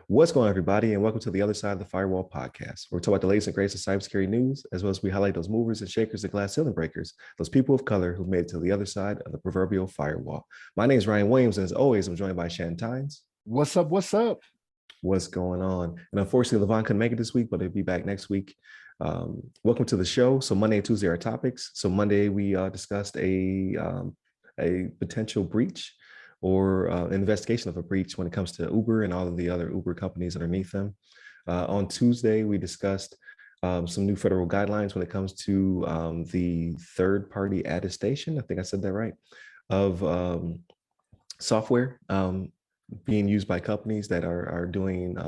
What's going on, everybody, and welcome to the Other Side of the Firewall podcast, where we talk about the latest and greatest of cybersecurity news, as well as we highlight those movers and shakers and glass ceiling breakers, those people of color who made it to the other side of the proverbial firewall. My name is Ryan Williams, and as always, I'm joined by Shannon. What's up? What's up? What's going on? And unfortunately, Levon couldn't make it this week, but he'll be back next week. Welcome to the show. So Monday and Tuesday are topics. So Monday we discussed a potential breach or an investigation of a breach when it comes to Uber and all of the other Uber companies underneath them. On Tuesday, we discussed some new federal guidelines when it comes to the third-party attestation, I think I said that right, of software being used by companies that are doing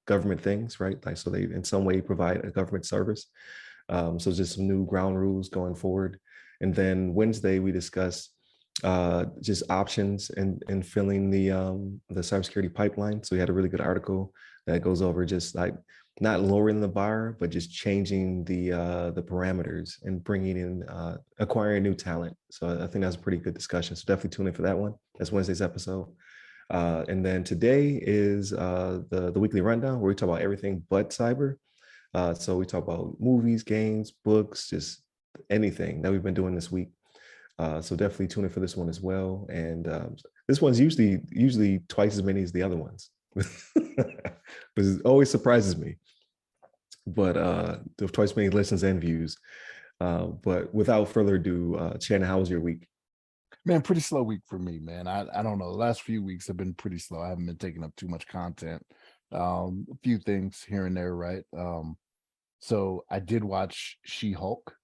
government things, right? Like, so they in some way provide a government service. So just some new ground rules going forward. And then Wednesday, we discussed just options and filling the cybersecurity pipeline. So we had a really good article that goes over just like not lowering the bar, but just changing the parameters and bringing in acquiring new talent. So I think that's a pretty good discussion. So definitely tune in for that one. That's Wednesday's episode. And then today is the weekly rundown where we talk about everything but cyber. So we talk about movies, games, books, just anything that we've been doing this week. So definitely tune in for this one as well. And this one's usually twice as many as the other ones, which always surprises me. But twice as many listens and views. But without further ado, Shannon, how was your week? Man, pretty slow week for me, man. I don't know. The last few weeks have been pretty slow. I haven't been taking up too much content. A few things here and there, right? So I did watch She-Hulk.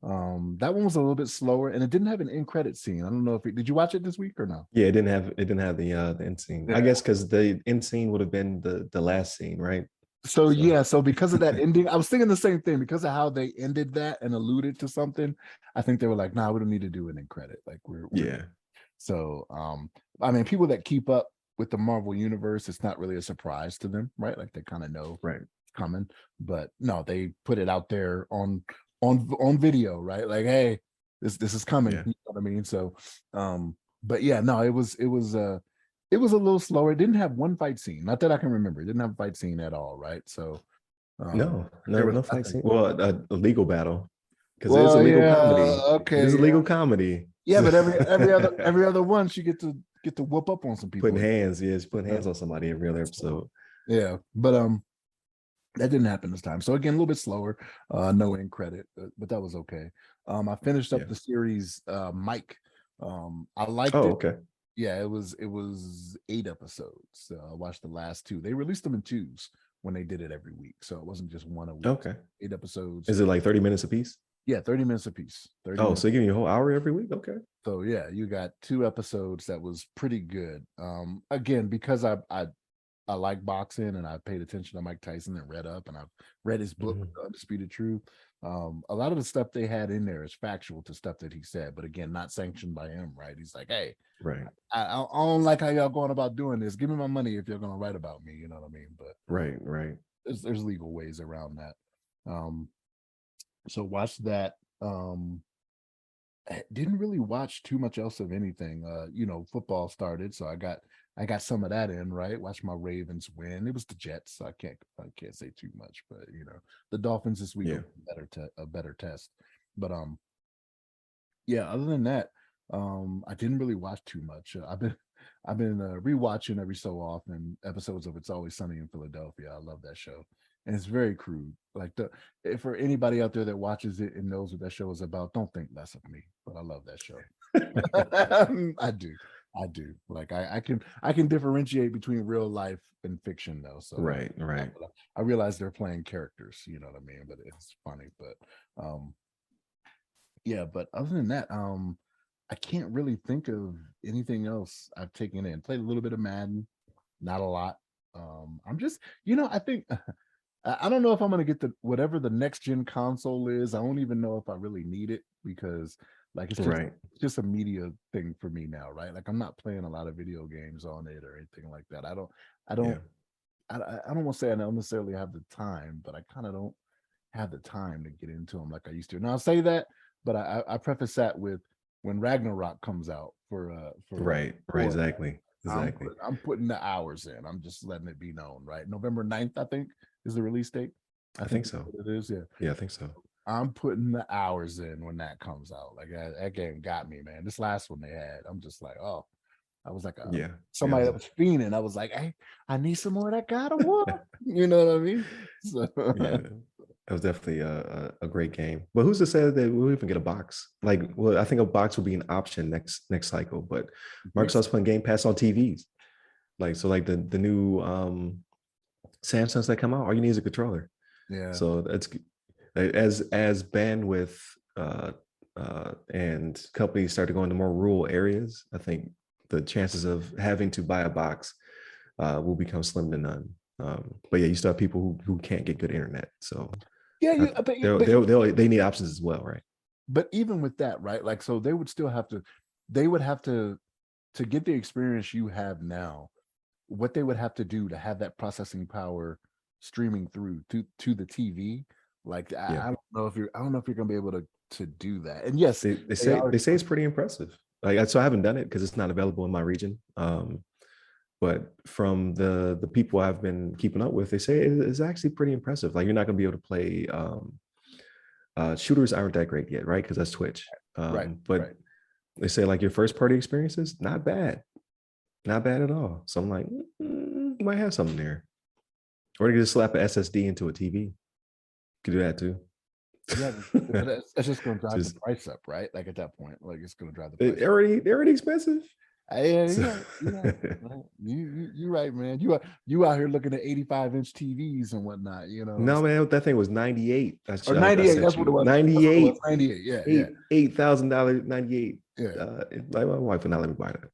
That one was a little bit slower, and it didn't have an end credit scene. I don't know if did you watch it this week or no? Yeah, it didn't have the end scene. Yeah. I guess because the end scene would have been the last scene, right? So because of that ending, I was thinking the same thing because of how they ended that and alluded to something. I think they were like, "Nah, we don't need to do an end credit." Like we're yeah. So I mean, people that keep up with the Marvel universe, it's not really a surprise to them, right? Like they kind of know right it's coming, but no, they put it out there on video, right? Like, hey, this is coming. Yeah. You know what I mean? So but yeah, no, it was a little slower. It didn't have one fight scene, not that I can remember. It didn't have a fight scene at all, right? So no fight scene. Well, a legal battle, because it's a legal comedy. Okay, it's a legal comedy. Yeah, but every other one, she get to whoop up on some people. Putting hands, she's putting hands on somebody every other episode. Yeah, but that didn't happen this time. So again, a little bit slower. No end credit, but that was okay. I finished up the series Mike. I liked it. Okay. Yeah, it was 8 episodes. I watched the last 2. They released them in 2s when they did it every week, so it wasn't just one a week. Okay. 8 episodes. Is it like 30 minutes a piece? Yeah, 30 minutes a piece. So you're giving you a whole hour every week? Okay. So yeah, you got 2 episodes that was pretty good. Again, because I like boxing and I paid attention to Mike Tyson and read up, and I've read his book, Undisputed Truth. A lot of the stuff they had in there is factual to stuff that he said, but again, not sanctioned by him, right? He's like, hey, right. I don't like how y'all going about doing this. Give me my money if you're going to write about me, you know what I mean? But right. There's legal ways around that. So watch that. I didn't really watch too much else of anything. Football started, so I got some of that in, right? Watch my Ravens win. It was the Jets, so I can't say too much, but the Dolphins this week a better test. But other than that, I didn't really watch too much. I've been rewatching every so often episodes of It's Always Sunny in Philadelphia. I love that show. And it's very crude. Like for anybody out there that watches it and knows what that show is about, don't think less of me. But I love that show. I do. Like I can differentiate between real life and fiction though. So right. I realize they're playing characters, you know what I mean? But it's funny. But but other than that, I can't really think of anything else I've taken in. Played a little bit of Madden, not a lot. I'm just, I think I don't know if I'm going to get whatever the next gen console is. I don't even know if I really need it because like it's just a media thing for me now, right? Like I'm not playing a lot of video games on it or anything like that. I don't want to say I don't necessarily have the time, but I kind of don't have the time to get into them like I used to. Now I'll say that, but I preface that with when Ragnarok comes out for Right, Fortnite. exactly. I'm putting the hours in. I'm just letting it be known, right? November 9th, I think, is the release date. I I think think that's so. what it is. Yeah. Yeah, I think so. I'm putting the hours in when that comes out. Like that game got me, man. This last one they had, I'm just like, oh, I was like Yeah, yeah, somebody that was fiending. I was like, hey, I need some more of that God of War. You know what I mean? So yeah. That was definitely a great game. But who's to say that we'll even get a box? Like, well, I think a box will be an option next cycle. But you think so? Microsoft's putting Game Pass on TVs. Like, so like the new Samsungs that come out, all you need is a controller. Yeah. So that's as bandwidth and companies start to go into more rural areas. I think the chances of having to buy a box will become slim to none. But yeah, you still have people who can't get good internet. So Yeah, I, they need options as well, right? but even with that, right? Like, so they would still have to, they would have to get the experience you have now. What they would have to do to have that processing power streaming through to the TV, like Yeah, I don't know if I don't know if you're gonna be able to do that. And yes, they they say are. it's pretty impressive. Like, so I haven't done it because it's not available in my region. But from the people I've been keeping up with, they say it's actually pretty impressive. Like, you're not gonna be able to play shooters aren't that great yet, right? Because that's Twitch. Right, But right. they say like your first party experiences, not bad at all. So I'm like, you might have something there. Or you can just slap an SSD into a TV. You could do that too. Yeah, but that's just gonna drive the Just price up, right? Like at that point, like it's gonna drive the price. they're already expensive. Yeah, So, you're right. Right. You're right, man. You out here looking at 85-inch TVs and whatnot, you know. no, man, that thing was 98. Or I 98, sent that's what it you was. That's what it was. 98, 98. Yeah, yeah. $8,000, 98. Yeah. Like, my wife would not let me buy that.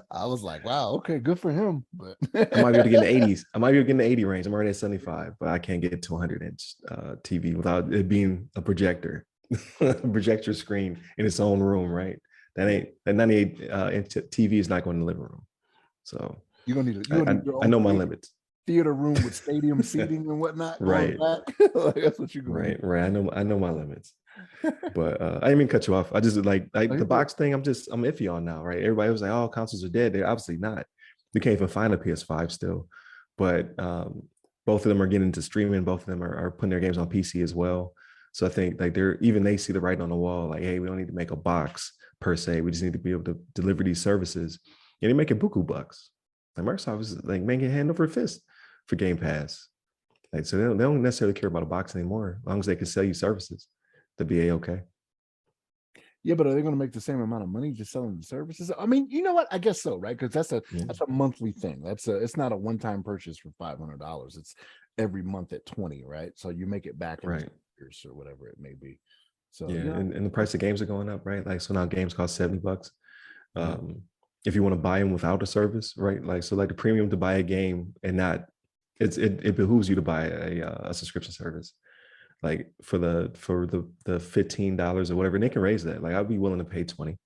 I was like, wow, okay, good for him. But I might be able to get in the 80s. I might be able to get in the 80 range. I'm already at 75, but I can't get to 100-inch TV without it being a projector, projector screen in its own room, right? That 98 inch TV is not going in the living room. So you're gonna need your I own know my limits. theater room with stadium seating and whatnot going Right, back. Like, that's what you're gonna need. right. I know my limits. But I didn't mean to cut you off. I just like the box thing. I'm iffy on now, right? Everybody was like, "Oh, consoles are dead." They're obviously not. We can't even find a PS5 still. But both of them are getting into streaming. Both of them are putting their games on PC as well. So I think like they see the writing on the wall. Like, hey, we don't need to make a box per se. We just need to be able to deliver these services. And they make it buku bucks. Like, Microsoft is like making hand over fist for Game Pass. Like, so they don't necessarily care about a box anymore, as long as they can sell you services. The BA okay. Yeah, but are they going to make the same amount of money just selling the services? I mean, you know what? I guess so, right? Because that's a monthly thing. It's not a one-time purchase for $500. It's every month at 20, right? So you make it back in Right. years or whatever it may be. So yeah, and the price of games are going up, right? Like, so now games cost $70. Yeah. If you want to buy them without a service, right? Like, so like the premium to buy a game and not, it behooves you to buy a subscription service. Like for the $15 or whatever, and they can raise that. Like, I'd be willing to pay 20.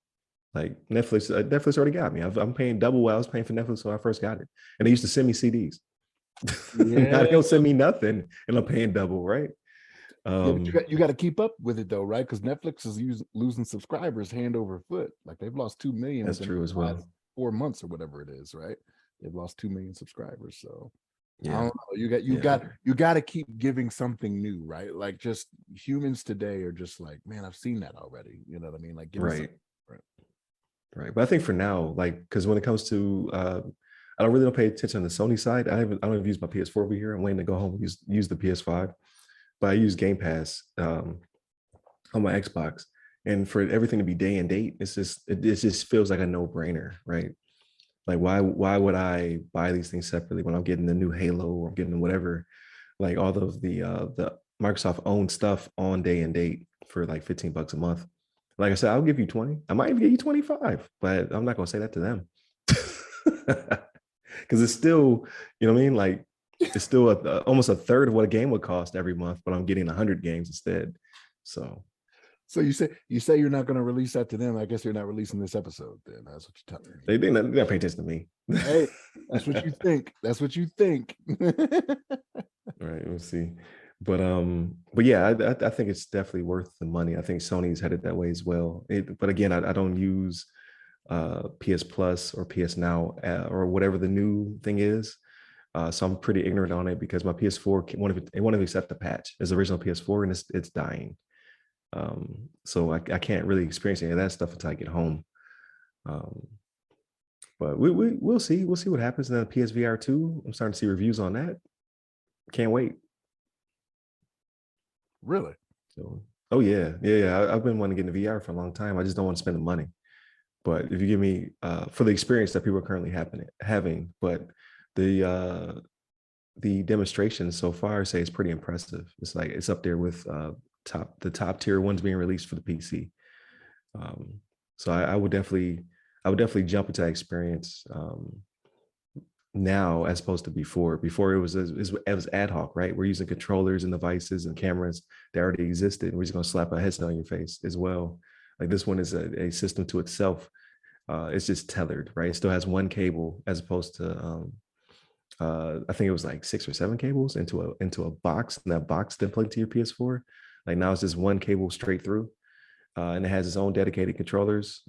Like, Netflix already got me. I'm paying double what I was paying for Netflix when I first got it, and they used to send me CDs. Now they don't send me nothing, and I'm paying double, right? Yeah, but you got to keep up with it though, right? Because Netflix is losing subscribers hand over foot. Like they've lost 2 million. That's true as well. 4 months or whatever it is, right? They've lost 2 million subscribers. So I Yeah, don't know. You got to keep giving something new, right? Like just humans today are just like, man, I've seen that already. You know what I mean? Like, give me right, something. right. But I think for now, like, because when it comes to, I don't pay attention on the Sony side. I don't even use my PS4 over here. I'm waiting to go home and use the PS5, but I use Game Pass on my Xbox. And for everything to be day and date, it just feels like a no brainer, right? Like, why would I buy these things separately when I'm getting the new Halo or I'm getting whatever, like all of the Microsoft owned stuff on day and date for like $15 a month. Like I said, I'll give you 20. I might even give you 25, but I'm not gonna say that to them. Because it's still, you know what I mean? Like, it's still almost a third of what a game would cost every month, but I'm getting 100 games instead. So you say you're not going to release that to them. I guess you're not releasing this episode. Then that's what you're telling me. they're not paying attention to me. Hey, that's what you think. That's what you think. Right, we'll see. But yeah, I think it's definitely worth the money. I think Sony's headed that way as well. But again, I don't use PS Plus or PS Now or whatever the new thing is. So I'm pretty ignorant on it because my PS4 won't accept the patch. It's original PS4 and it's dying. So I can't really experience any of that stuff until I get home. Um, but we'll see. We'll see what happens in the PSVR 2. I'm starting to see reviews on that. Can't wait. Really? So, oh yeah. I've been wanting to get into VR for a long time. I just don't want to spend the money. But if you give me for the experience that people are currently having, but the demonstrations so far say it's pretty impressive. It's like it's up there with the top tier ones being released for the PC. So I would definitely jump into that experience now as opposed to before. Before it was ad hoc, right? We're using controllers and devices and cameras that already existed. We're just gonna slap a headset on your face as well. Like this one is a system to itself. It's just tethered, right? It still has one cable as opposed to I think it was like 6 or 7 cables into a box, and that box then plugged to your PS4. Like now it's just one cable straight through, and it has its own dedicated controllers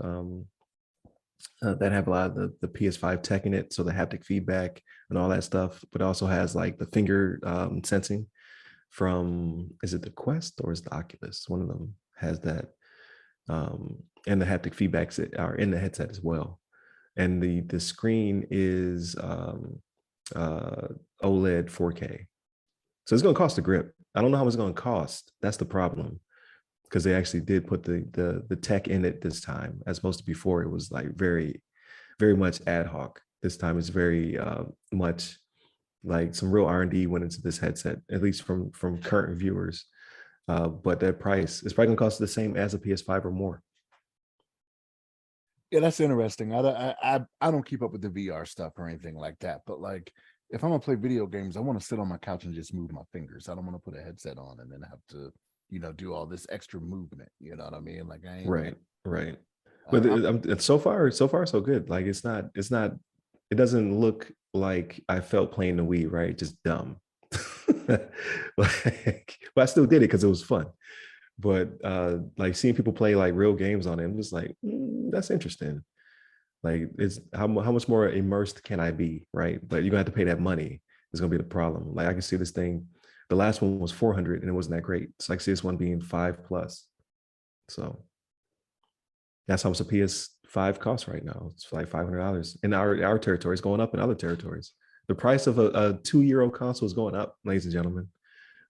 that have a lot of the PS5 tech in it, so the haptic feedback and all that stuff. But it also has like the finger sensing from, is it the Quest or is the Oculus? One of them has that, and the haptic feedbacks are in the headset as well. And the screen is OLED 4K. So it's going to cost a grip. I don't know how much it's going to cost. That's the problem, because they actually did put the tech in it this time, as opposed to before. It was like very, very much ad hoc. This time it's very much like some real R&D went into this headset, at least from current viewers. But that price is probably going to cost the same as a PS5 or more. Yeah, that's interesting. I don't keep up with the VR stuff or anything like that. But like, if I'm gonna play video games, I want to sit on my couch and just move my fingers. I don't want to put a headset on and then have to, do all this extra movement. You know what I mean? Like, I ain't. Right. But I'm it's so far so good. Like it doesn't look like I felt playing the Wii, right? Just dumb. Like, but I still did it because it was fun. But like seeing people play like real games on it, I'm just like, that's interesting. Like, it's how much more immersed can I be, right? But you're gonna have to pay that money. It's gonna be the problem. Like I can see this thing. The last one was 400 and it wasn't that great. So I can see this one being 5 plus. So that's how much a PS5 costs right now. It's like $500 in our territory. It's going up in other territories. The price of a 2-year-old console is going up, ladies and gentlemen.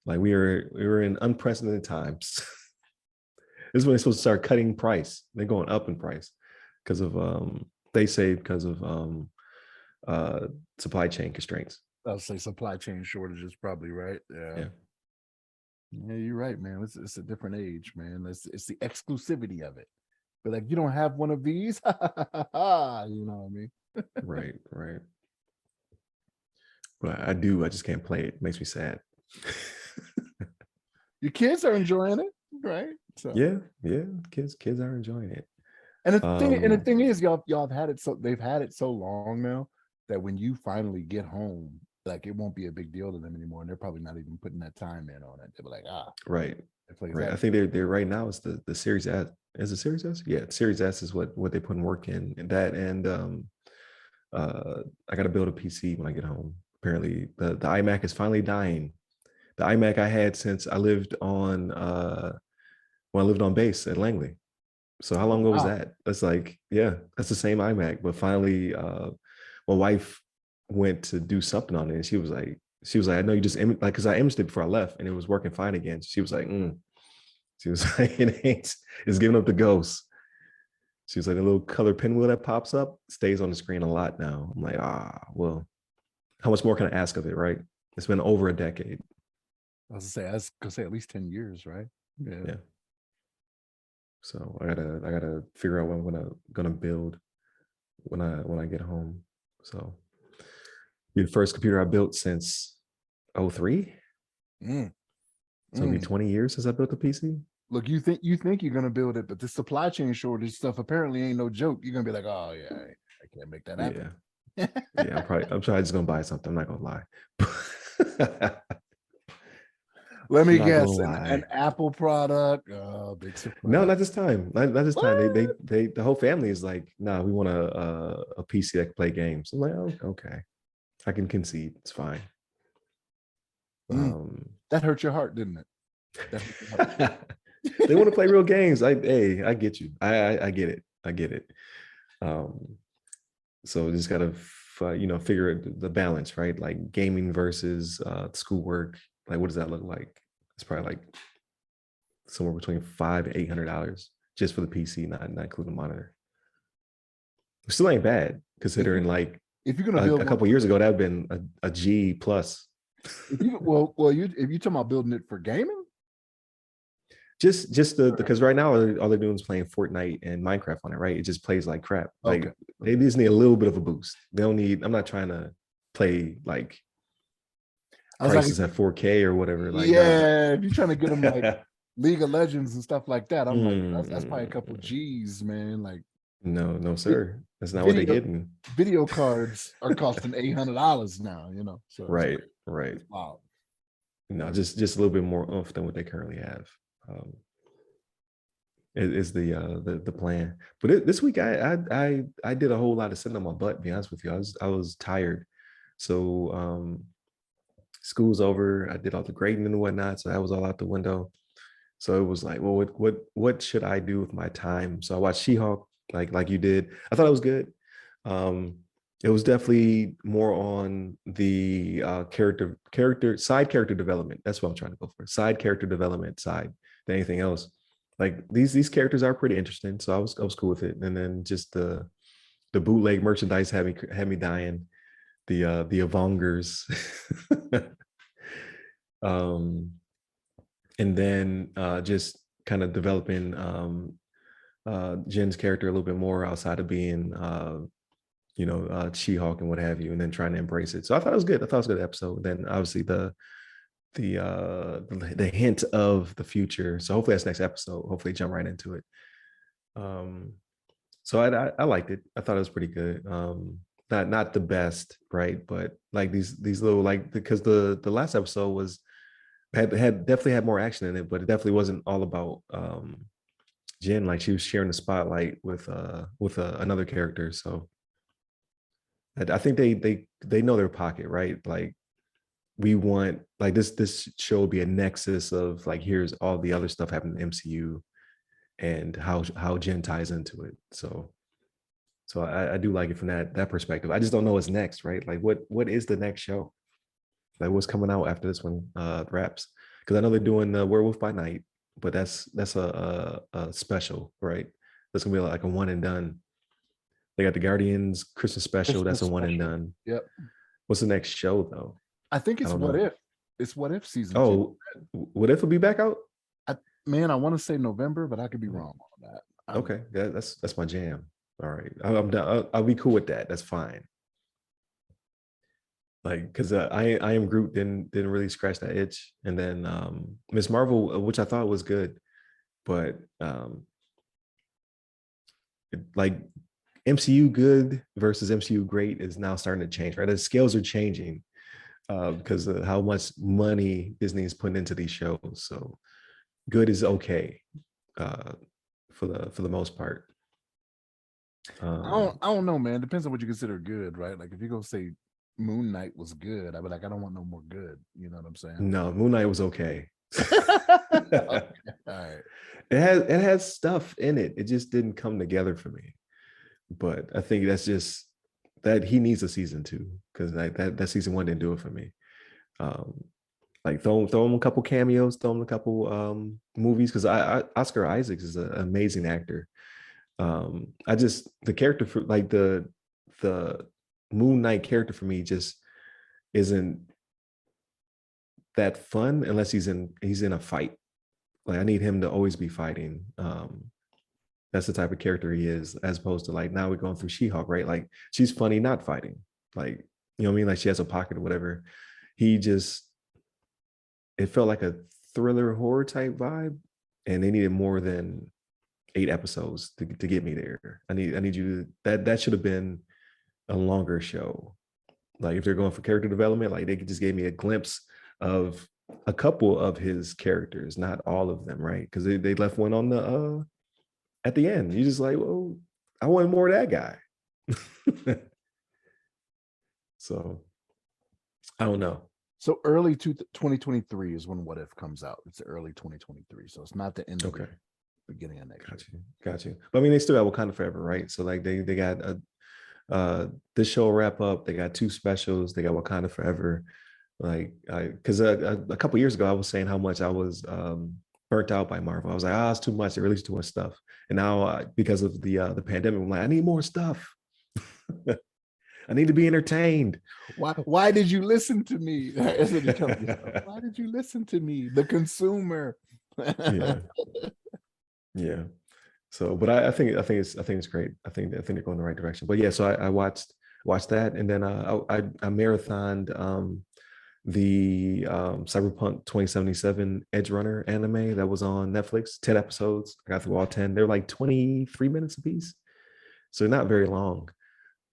Like we were in unprecedented times. This is when they're supposed to start cutting price. They're going up in price because of they say because of uh supply chain constraints. I'll say supply chain shortages, probably, right? Yeah. Yeah. Yeah, you're right, man. It's a different age, man. It's the exclusivity of it. But like, you don't have one of these, you know what I mean? Right. But I do. I just can't play it. It makes me sad. Your kids are enjoying it, right? So Yeah. Kids are enjoying it. and the thing is, y'all have had it they've had it so long now that when you finally get home, like it won't be a big deal to them anymore, and they're probably not even putting that time in on it. They'll be like, Right. it plays Right. that. I think they're right now it's the Series S. Is it Series S? Yeah, Series S is what they put in work in, and that, and I got to build a PC when I get home. Apparently, the iMac is finally dying. The iMac I had since I lived on when I lived on base at Langley. So how long ago was Wow. that? That's like, yeah, that's the same iMac. But finally, my wife went to do something on it, and she was like, I know you just like, because I imaged it before I left, and it was working fine again. She was like, she was like, it's giving up the ghost. She was like, the little color pinwheel that pops up stays on the screen a lot now. I'm like, well, how much more can I ask of it, right? It's been over a decade. I was gonna say at least 10 years, right? Yeah. So I gotta figure out what I'm gonna build when I get home. So be the first computer I built since '03. Mm, So it'll be mm. 20 years since I built a PC. Look, you think you're gonna build it, but the supply chain shortage stuff apparently ain't no joke. You're gonna be like, oh yeah, I can't make that happen. Yeah, I'm probably just gonna buy something. I'm not gonna lie. Let I'm me not gonna guess, an lie. Apple product. Big No, surprise. not this time. Not this time. What? The whole family is like, nah, we want a PC that can play games. I'm like, oh, okay, I can concede. It's fine. Mm, Um, that hurt your heart, didn't it? That hurt your heart. they want to play real games. Hey, I get you. I get it. I get it. Um, so just gotta figure the balance, right? Like gaming versus schoolwork. Like, what does that look like? It's probably like somewhere between $500 to $800 just for the PC, not including the monitor. It still ain't bad If you considering like if you're gonna a build one couple for years the ago that would have been a G plus. if you well you if you talking about building it for gaming, Just the because right now all they're doing is playing Fortnite and Minecraft on it, right? It just plays like crap. okay, Like they just need a little bit of a boost. They don't need. I'm not trying to play like I was like, Crisis at 4K or whatever. Like, nah. yeah, if you're trying to get them like League of Legends and stuff like that, I'm like, that's probably a couple Mm, G's, man. Like no, sir. That's not what they're video getting. video cards are costing $800 now, so it's Right, like right. it's wild. No, just a little bit more oomph than what they currently have. Um, is the plan. But this week I did a whole lot of sitting on my butt. To be honest with you, I was tired. So school's over. I did all the grading and whatnot. So that was all out the window. So it was like, well, what should I do with my time? So I watched She-Hulk, like you did. I thought it was good. Um, it was definitely more on the side character development. That's what I'm trying to go for. Side character development side than anything else. Like these characters are pretty interesting. So I was cool with it. And then just the bootleg merchandise had me dying. The Avongers. um and then just kind of developing Jen's character a little bit more outside of being She-Hulk and what have you, and then trying to embrace it. So I thought it was good. I thought it was a good episode. Then obviously the hint of the future. So hopefully that's next episode. Hopefully jump right into it. Um, so I liked it. I thought it was pretty good. Not the best, right? But like these little like because the last episode was had definitely had more action in it, but it definitely wasn't all about Jen. Like she was sharing the spotlight with another character. So I think they know their pocket, right? Like we want like this show will be a nexus of like here's all the other stuff happening in the MCU and how Jen ties into it. So I do like it from that perspective. I just don't know what's next, right? Like what is the next show? Like what's coming out after this one wraps? Because I know they're doing the Werewolf by Night, but that's a special, right? That's gonna be like a one and done. They got the Guardians Christmas special. That's Christmas a one and special. done. Yep. What's the next show though? I think I it's don't what know. if. It's what if season two. Oh, what if it'll be back out? Man, I want to say November, but I could be wrong on that. Okay, that's my jam. All right, I'm done. I'll be cool with that. That's fine. Like, because I am Groot didn't really scratch that itch, and then Miss Marvel, which I thought was good, but like MCU good versus MCU great is now starting to change, right? The scales are changing because of how much money Disney is putting into these shows. So good is okay uh, for the most part. I don't know, man. Depends on what you consider good, right? Like if you're gonna say Moon Knight was good, I'd be like, I don't want no more good. You know what I'm saying? No, Moon Knight was okay. Okay. All right. It has stuff in it. It just didn't come together for me. But I think that's just that he needs a season two because like that season one didn't do it for me. Um, like throw him a couple cameos, throw him a couple movies because I Oscar Isaacs is an amazing actor. I just the character for like the Moon Knight character for me just isn't that fun unless he's in a fight. Like I need him to always be fighting. That's the type of character he is, as opposed to like now we're going through She-Hulk, right? Like she's funny, not fighting. Like, you know what I mean? Like she has a pocket or whatever. He just it felt like a thriller horror type vibe. And they needed more than 8 episodes to get me there. I need you to that should have been a longer show. Like if they're going for character development, like they just gave me a glimpse of a couple of his characters, not all of them, right? Because they left one on the at the end. You just like, well, I wanted more of that guy. So I don't know. So early 2023 is when What If comes out. It's early 2023. So it's not the end of the Okay. year, beginning of next Got year. you. Got you. But I mean, they still got Wakanda Forever, right? So like they got this show wrap up. They got two specials. They got Wakanda Forever. Like, because a couple years ago, I was saying how much I was burnt out by Marvel. I was like, it's too much. They released too much stuff. And now, because of the pandemic, I'm like, I need more stuff. I need to be entertained. Why did you listen to me? That's what you tell yourself. Why did you listen to me, the consumer? Yeah, yeah. So, but I think it's great. I think they're going the right direction. But yeah, so I watched that, and then I marathoned the Cyberpunk 2077 Edge Runner anime that was on Netflix. 10 episodes. I got through all 10. They're like 23 minutes a piece, so not very long.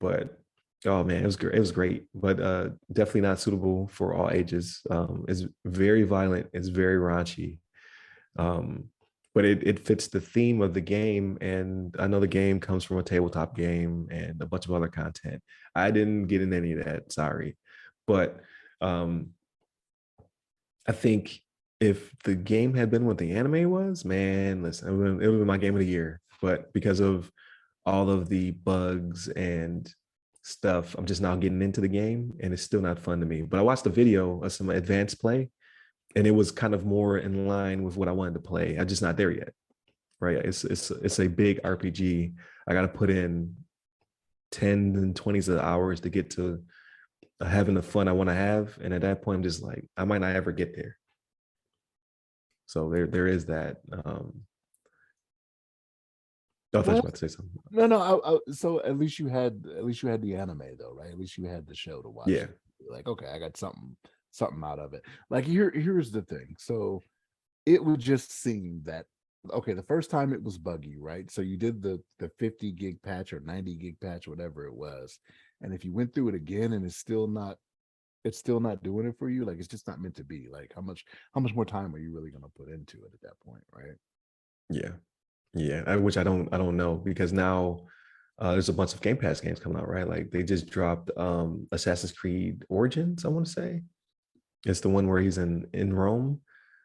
But oh man, it was great. It was great, but definitely not suitable for all ages. It's very violent. It's very raunchy. Um, but it fits the theme of the game. And I know the game comes from a tabletop game and a bunch of other content. I didn't get in any of that, sorry. But um, I think if the game had been what the anime was, man, listen, it would have been my game of the year. But because of all of the bugs and stuff, I'm just now getting into the game and it's still not fun to me. But I watched the video of some advanced play and it was kind of more in line with what I wanted to play. I'm just not there yet. Right. It's a big RPG. I gotta put in 10 and 20s of hours to get to having the fun I want to have. And at that point, I'm just like, I might not ever get there. So there is that. I thought you were about to say something. No. So at least you had the anime though, right? At least you had the show to watch. Yeah. Like, okay, I got something out of it. Like here's the thing. So it would just seem that okay, the first time it was buggy, right? So you did the 50 gig patch or 90 gig patch, whatever it was. And if you went through it again and it's still not doing it for you, like it's just not meant to be. Like how much more time are you really gonna put into it at that point, right? Yeah. Yeah. Which I don't know because now there's a bunch of Game Pass games coming out, right? Like they just dropped Assassin's Creed Origins, I want to say. It's the one where he's in Rome.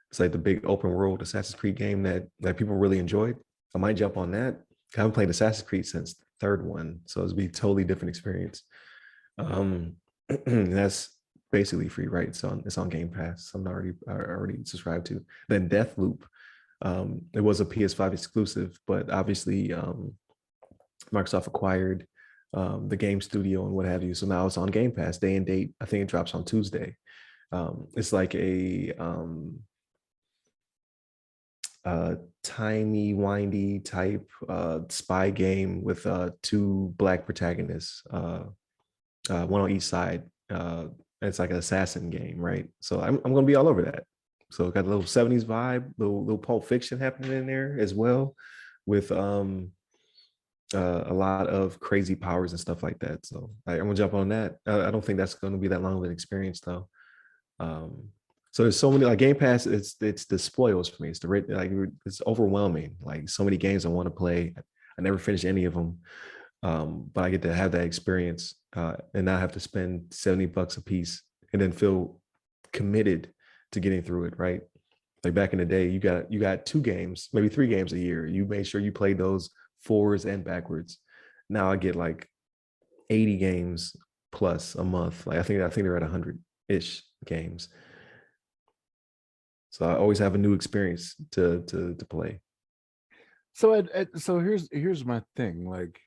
It's like the big open world Assassin's Creed game that people really enjoyed. I might jump on that. I haven't played Assassin's Creed since the third one, so it'll be a totally different experience. That's basically free, right? It's on Game Pass. I'm already subscribed to. Then Deathloop, it was a PS5 exclusive, but obviously Microsoft acquired the game studio and what have you. So now it's on Game Pass, day and date. I think it drops on Tuesday. It's like a timey windy type spy game with two black protagonists, one on each side. It's like an assassin game, right? So I'm gonna be all over that. So it got a little 70s vibe, little Pulp Fiction happening in there as well, with a lot of crazy powers and stuff like that. So I'm gonna jump on that. I don't think that's gonna be that long of an experience though. Um, so there's so many like Game Pass. It's the spoils for me. It's it's overwhelming. Like so many games I want to play. I never finish any of them, but I get to have that experience and not have to spend $70 a piece and then feel committed to getting through it. Right? Like back in the day, you got two games, maybe three games a year. You made sure you played those forwards and backwards. Now I get like 80 games plus a month. Like I think they're at 100-ish games. So I always have a new experience to play. So so here's my thing. Like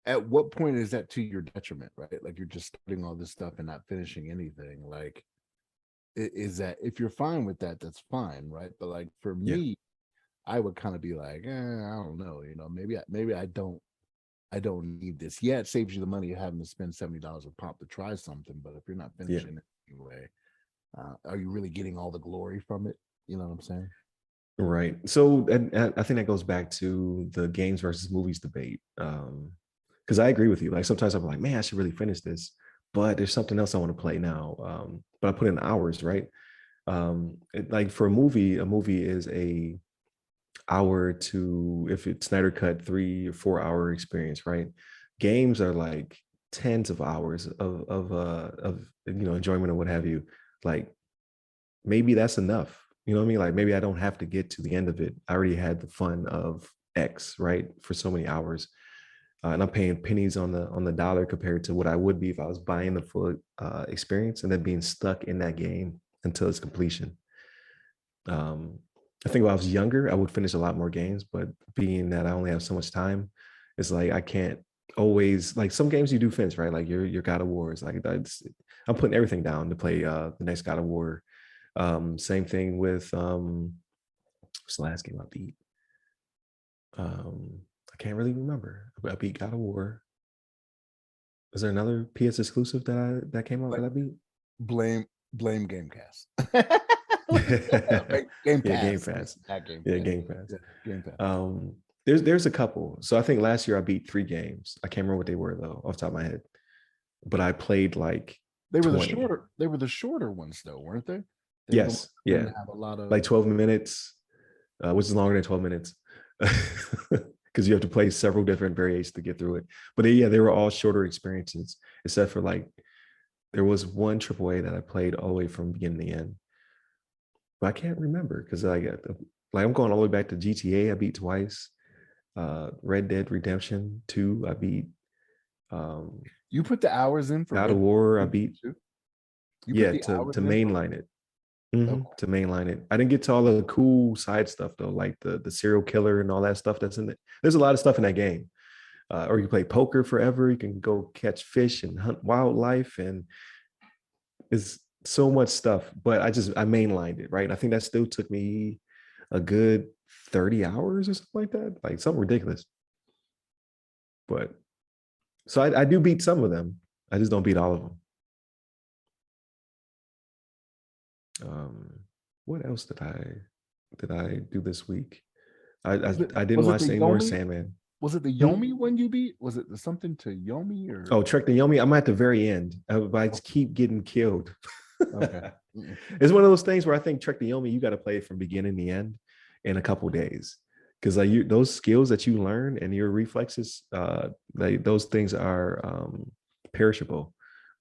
at what point is that to your detriment, right? Like you're just starting all this stuff and not finishing anything. Like is that if you're fine with that, that's fine, right? But like for Yeah. me, I would kind of be like, I don't know, maybe I don't need this. Yeah, it saves you the money of having to spend $70 a pop to try something, but if you're not Yeah. finishing it anyway, are you really getting all the glory from it? You know what I'm saying? Right. So and I think that goes back to the games versus movies debate. Because I agree with you. Like sometimes I'm like, man, I should really finish this, but there's something else I want to play now. But I put in hours, right? Like for a movie is a hour to, if it's Snyder cut, 3 or 4 hour experience, right? Games are like tens of hours of enjoyment or what have you. Like maybe that's enough. You know what I mean? Like maybe I don't have to get to the end of it. I already had the fun of X, right? For so many hours. And I'm paying pennies on the dollar compared to what I would be if I was buying the full experience and then being stuck in that game until its completion. Um, I think when I was younger, I would finish a lot more games, but being that I only have so much time, it's like I can't always, like some games you do finish, right? Like your God of War is like I'm putting everything down to play the next God of War. Same thing with what's the last game I beat? I can't really remember. I beat God of War. Is there another PS exclusive that came out Like, that I beat? blame blame Gamecast. Game Yeah, Game Pass. Pass. Not Game Yeah, Pass. Game Pass. Yeah, Game Pass. There's a couple. So I think last year I beat 3 games. I can't remember what they were though, off the top of my head. But I played like They were 20. the shorter ones though, weren't they? They were the ones Yes, that yeah. didn't have a lot Like of 12 minutes, which is longer than 12 minutes. Because you have to play several different variations to get through it. But yeah, they were all shorter experiences, except for like there was one AAA that I played all the way from beginning to end. But I can't remember because like I'm going all the way back to GTA. I beat twice. Red Dead Redemption 2. I beat. You put the hours in for God of Red War. I Dead beat. 2? You put Yeah, the to hours in for mainline it. okay. To mainline it. I didn't get to all the cool side stuff though, like the serial killer and all that stuff that's in it. There's a lot of stuff in that game. Or you can play poker forever. You can go catch fish and hunt wildlife, and it's so much stuff. But I mainlined it, right? I think that still took me a good 30 hours or something like that, like something ridiculous. But so I do beat some of them. I just don't beat all of them. What else did I do this week? I didn't Was it watch the any more Yomi? Sandman. Was it the Hmm? Yomi one you beat? Was it something to Yomi or Oh, Trek the Yomi. I'm at the very end, but I just keep getting killed. okay? It's one of those things where I think Trek the Yomi, you got to play it from beginning to end in a couple days, because like those skills that you learn and your reflexes, those things are perishable.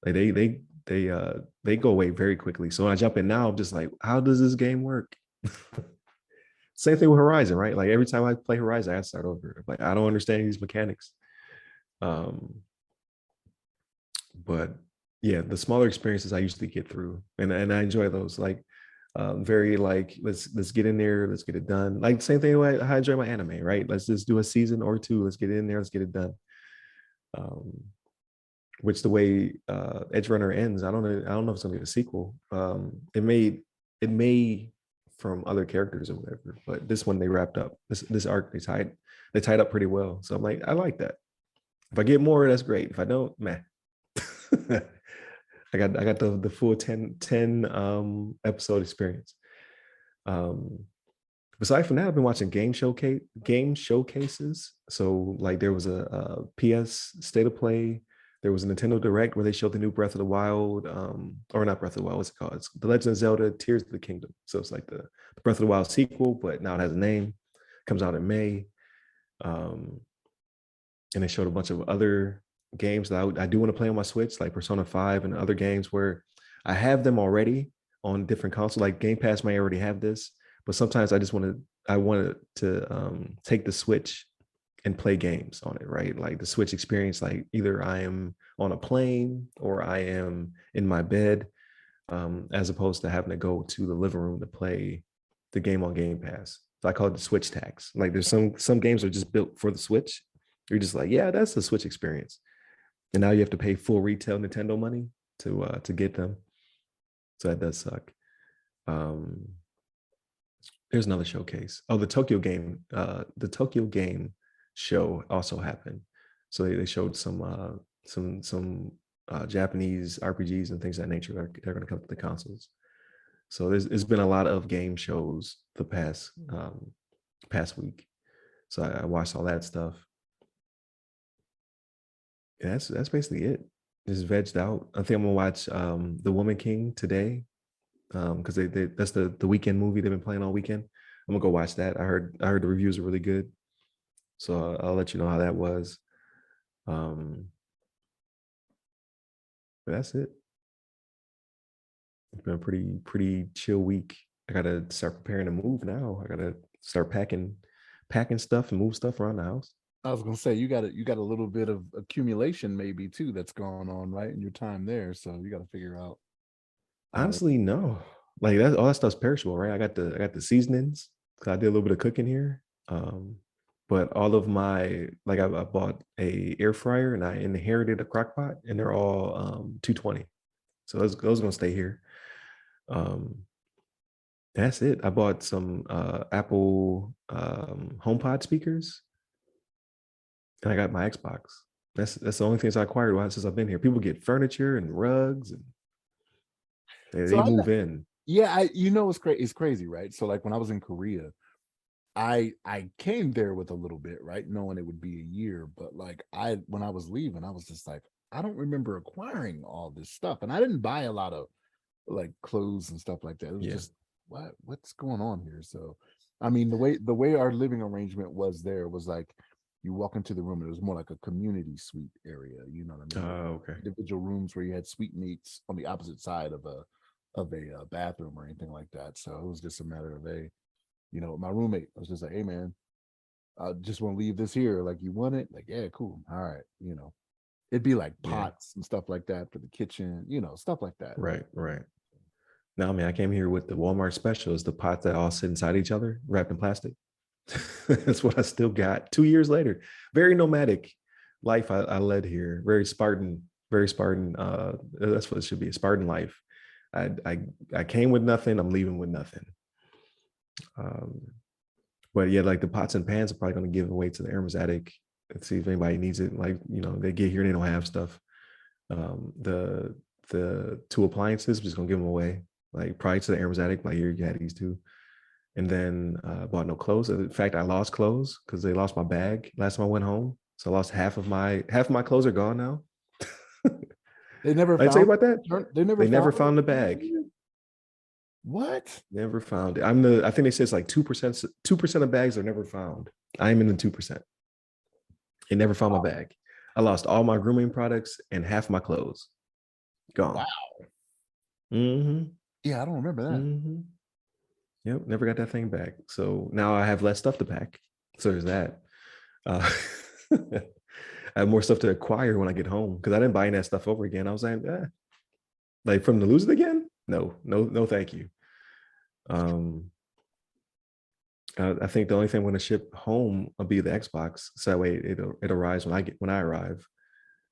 Like they go away very quickly. So when I jump in now, I'm just like, how does this game work? Same thing with Horizon, right? Like every time I play Horizon, I start over. Like I don't understand these mechanics. Um, but yeah, the smaller experiences I usually get through, and I enjoy those. Like very like let's get in there, let's get it done. Like same thing way I enjoy my anime, right? Let's just do a season or two, let's get in there, let's get it done. Um, which the way Edge Runner ends, I don't know if it's gonna be a sequel. It may from other characters or whatever, but this one they wrapped up. This arc they tied up pretty well. So I'm like, I like that. If I get more, that's great. If I don't, meh. I got the full 10 episode experience. Um, Besides from that, I've been watching game showcases. So like there was a PS State of Play. There was a Nintendo Direct where they showed the new Breath of the Wild, or not Breath of the Wild. What's it called? It's The Legend of Zelda: Tears of the Kingdom. So it's like the Breath of the Wild sequel, but now it has a name. Comes out in May. Um, and they showed a bunch of other games that I do want to play on my Switch, like Persona 5 and other games where I have them already on different consoles. Like Game Pass may already have this, but sometimes I wanted to take the Switch and play games on it, right? Like the Switch experience, like either I am on a plane or I am in my bed, as opposed to having to go to the living room to play the game on Game Pass. So I call it the Switch tax. Like there's some games are just built for the Switch. You're just like, yeah, that's the Switch experience. And now you have to pay full retail Nintendo money to get them. So that does suck. Um, there's another showcase. Oh, the Tokyo Game show also happened. So they showed some Japanese RPGs and things of that nature that are going to come to the consoles. So there's been a lot of game shows the past week. So I watched all that stuff. Yeah, that's basically it. Just vegged out. I think I'm gonna watch The Woman King today. because they that's the weekend movie they've been playing all weekend. I'm gonna go watch that. I heard the reviews are really good, so I'll let you know how that was. Um, but that's it. It's been a pretty chill week. I gotta start preparing to move now. I gotta start packing stuff and move stuff around the house. I was gonna say you got a little bit of accumulation maybe too that's going on right in your time there. So you got to figure out how to. Honestly, no. Like that, all that stuff's perishable, right? I got the seasonings because I did a little bit of cooking here. Um, but all of my like I bought a air fryer and I inherited a crock pot, and they're all 220. So those are gonna stay here. Um, that's it. I bought some Apple HomePod speakers, and I got my Xbox. That's the only things I acquired since I've been here. People get furniture and rugs, and So they move in. yeah, it's crazy, right? So like when I was in Korea, I came there with a little bit, right, knowing it would be a year, but like I when I was leaving, I was just like, I don't remember acquiring all this stuff, and I didn't buy a lot of like clothes and stuff like that. It was Yeah. just what's going on here? So, I mean, the way our living arrangement was there was like you walk into the room, and it was more like a community suite area. You know what I mean? Okay. Individual rooms where you had suite mates on the opposite side of a bathroom or anything like that. So it was just a matter of my roommate was just like, hey man, I just want to leave this here. Like, you want it? Like, yeah, cool. All right. It'd be like Yeah. pots and stuff like that for the kitchen, stuff like that. Right. Right. No, man, I came here with the Walmart specials, the pots that all sit inside each other, wrapped in plastic. That's what I still got 2 years later. Very nomadic life I led here. Very Spartan, very Spartan. That's what it should be, a Spartan life. I came with nothing. I'm leaving with nothing. Um, but yeah, like the pots and pans are probably going to give away to the Hermes attic and see if anybody needs it. Like, they get here and they don't have stuff. The two appliances, I'm just gonna give them away. Like prior to the Hermes attic, like, here you had these two. And then bought no clothes. In fact, I lost clothes because they lost my bag last time I went home. So I lost half of my clothes are gone now. They never I tell you found about that. they never They never found found the bag. what? Never found it. I think they say it's like 2%. 2% of bags are never found. I am in the 2%. They never found my bag. I lost all my grooming products and half my clothes. Wow. Gone. Mm-hmm. Yeah, I don't remember that. Mm-hmm. Yep, never got that thing back. So now I have less stuff to pack. So there's that. Uh, I have more stuff to acquire when I get home because I didn't buy any of that stuff over again. I was like from to lose it again? No, no, no, thank you. Um, I think the only thing I'm going to ship home will be the Xbox, so that way it arrives when I arrive.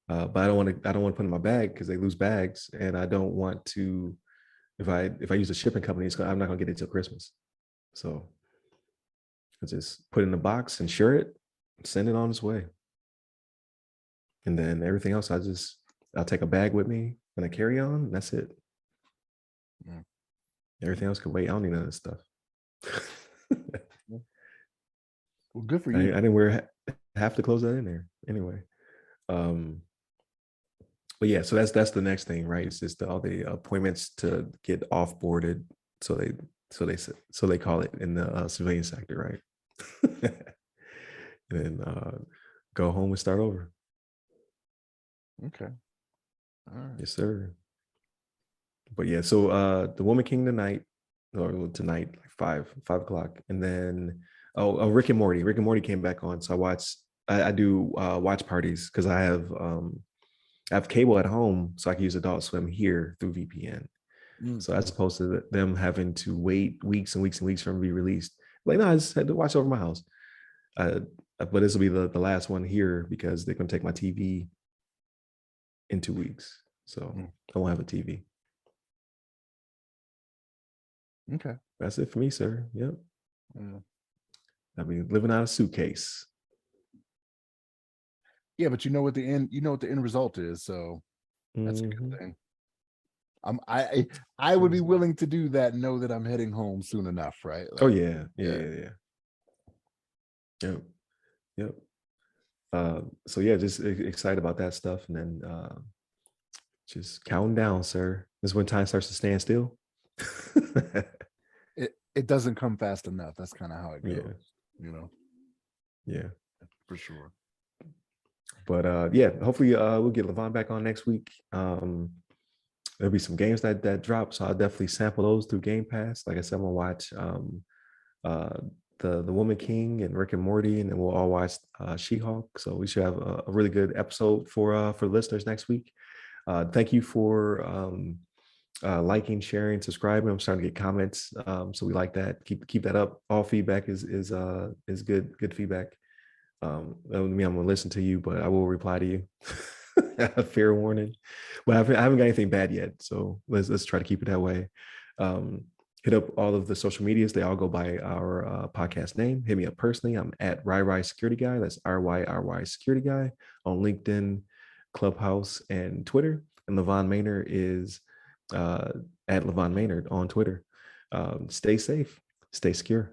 But I don't want to put it in my bag because they lose bags, and I don't want to. If I use a shipping company, I'm not going to get it till Christmas. So I just put it in a box, insure it, send it on its way. And then everything else, I'll take a bag with me and a carry on. And that's it. Yeah. Everything else can wait. I don't need none of this stuff. Well, good for I you. didn't wear half the clothes that in there anyway. Um, but yeah, so that's the next thing, right? It's just all the appointments to get offboarded. So they call it in the civilian sector, right? And then go home and start over. Okay. All right. Yes, sir. But yeah, so the Woman King tonight, or tonight, like 5 o'clock. And then Rick and Morty. Rick and Morty came back on. So I do watch parties because I have cable at home, so I can use Adult Swim here through VPN. So as opposed to them having to wait weeks and weeks and weeks for them to be released. Like, no, I just had to watch over my house. But this will be the last one here because they're gonna take my TV in 2 weeks. So I won't have a TV. Okay. That's it for me, sir. Yep. Yeah. I mean, living out of a suitcase. Yeah, but you know what the end result is, so that's a good thing. I would be willing to do that and know that I'm heading home soon enough, right? Oh Like, yeah. Yep. Yep. So yeah, just excited about that stuff, and then just counting down, sir. This is when time starts to stand still. It doesn't come fast enough. That's kind of how it Yeah. goes, you know. Yeah. For sure. But yeah, hopefully we'll get Levon back on next week. There'll be some games that drop, so I'll definitely sample those through Game Pass. Like I said, I'm gonna watch uh, the Woman King and Rick and Morty, and then we'll all watch She-Hulk. So we should have a really good episode for listeners next week. Thank you for liking, sharing, subscribing. I'm starting to get comments, so we like that. Keep that up. All feedback is good feedback. That would mean I'm gonna listen to you, but I will reply to you. Fair warning. But I haven't got anything bad yet, so let's try to keep it that way. Hit up all of the social medias. They all go by our podcast name. Hit me up personally. I'm at RyRy Security Guy. That's RYRY Security Guy on LinkedIn, Clubhouse, and Twitter. And Levon Maynard is at Levon Maynard on Twitter. Stay safe. Stay secure.